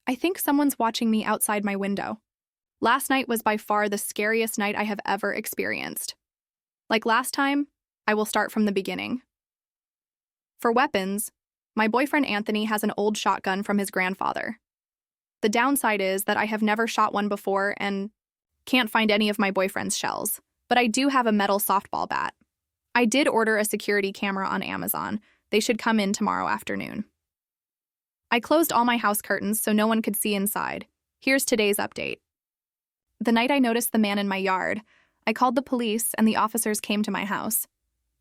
I think someone's watching me outside my window. Last night was by far the scariest night I have ever experienced. Like last time, I will start from the beginning. For weapons, my boyfriend Anthony has an old shotgun from his grandfather. The downside is that I have never shot one before and can't find any of my boyfriend's shells, but I do have a metal softball bat. I did order a security camera on Amazon. They should come in tomorrow afternoon. I closed all my house curtains so no one could see inside. Here's today's update. The night I noticed the man in my yard, I called the police and the officers came to my house.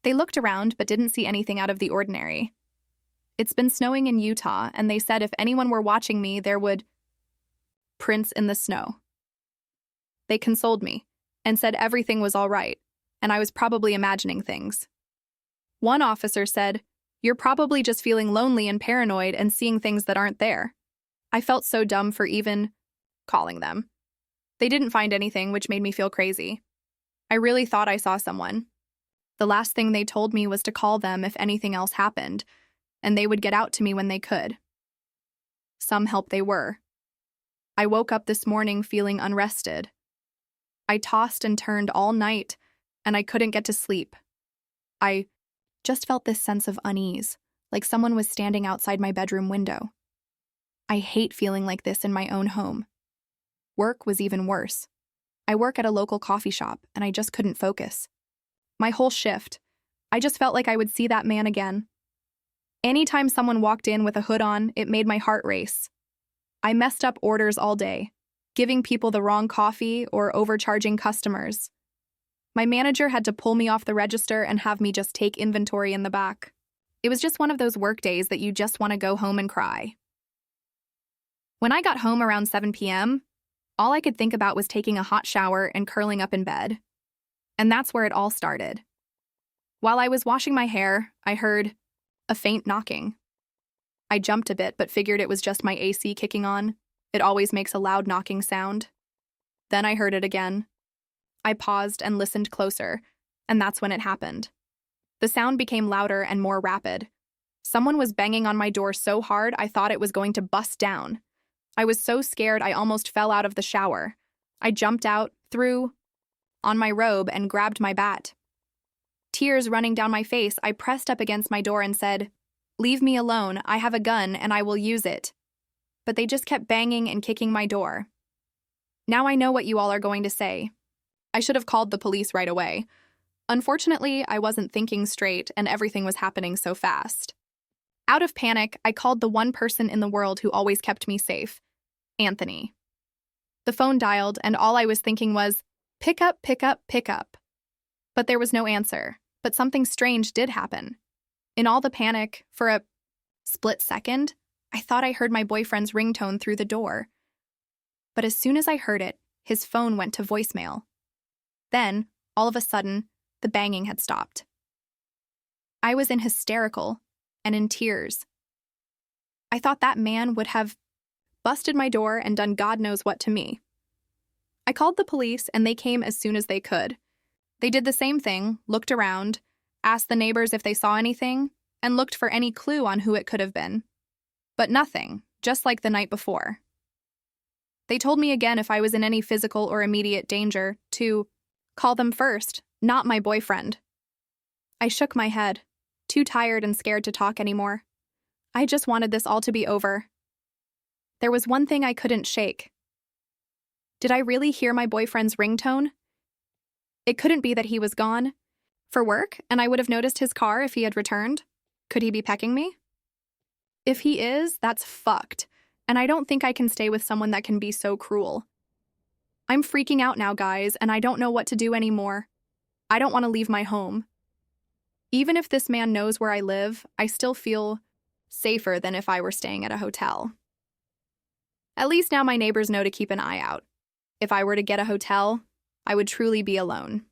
They looked around but didn't see anything out of the ordinary. It's been snowing in Utah, and they said if anyone were watching me, there would prints in the snow. They consoled me and said everything was all right, and I was probably imagining things. One officer said, "You're probably just feeling lonely and paranoid and seeing things that aren't there." I felt so dumb for even calling them. They didn't find anything, which made me feel crazy. I really thought I saw someone. The last thing they told me was to call them if anything else happened, and they would get out to me when they could. Some help they were. I woke up this morning feeling unrested. I tossed and turned all night, and I couldn't get to sleep. I just felt this sense of unease, like someone was standing outside my bedroom window. I hate feeling like this in my own home. Work was even worse. I work at a local coffee shop, and I just couldn't focus. My whole shift, I just felt like I would see that man again. Anytime someone walked in with a hood on, it made my heart race. I messed up orders all day, giving people the wrong coffee or overcharging customers. My manager had to pull me off the register and have me just take inventory in the back. It was just one of those work days that you just want to go home and cry. When I got home around 7 p.m., all I could think about was taking a hot shower and curling up in bed. And that's where it all started. While I was washing my hair, I heard a faint knocking. I jumped a bit, but figured it was just my AC kicking on. It always makes a loud knocking sound. Then I heard it again. I paused and listened closer, and that's when it happened. The sound became louder and more rapid. Someone was banging on my door so hard I thought it was going to bust down. I was so scared I almost fell out of the shower. I jumped out, threw on my robe, and grabbed my bat. Tears running down my face, I pressed up against my door and said, "Leave me alone, I have a gun and I will use it." But they just kept banging and kicking my door. Now I know what you all are going to say. I should have called the police right away. Unfortunately, I wasn't thinking straight and everything was happening so fast. Out of panic, I called the one person in the world who always kept me safe, Anthony. The phone dialed and all I was thinking was, pick up, pick up, pick up. But there was no answer, but something strange did happen. In all the panic, for a split second, I thought I heard my boyfriend's ringtone through the door. But as soon as I heard it, his phone went to voicemail. Then, all of a sudden, the banging had stopped. I was in hysterical and in tears. I thought that man would have busted my door and done God knows what to me. I called the police and they came as soon as they could. They did the same thing, looked around, asked the neighbors if they saw anything, and looked for any clue on who it could have been. But nothing, just like the night before. They told me again if I was in any physical or immediate danger to call them first, not my boyfriend. I shook my head, too tired and scared to talk anymore. I just wanted this all to be over. There was one thing I couldn't shake. Did I really hear my boyfriend's ringtone? It couldn't be that he was gone for work, and I would have noticed his car if he had returned. Could he be pecking me? If he is, that's fucked, and I don't think I can stay with someone that can be so cruel. I'm freaking out now, guys, and I don't know what to do anymore. I don't want to leave my home. Even if this man knows where I live, I still feel safer than if I were staying at a hotel. At least now my neighbors know to keep an eye out. If I were to get a hotel, I would truly be alone.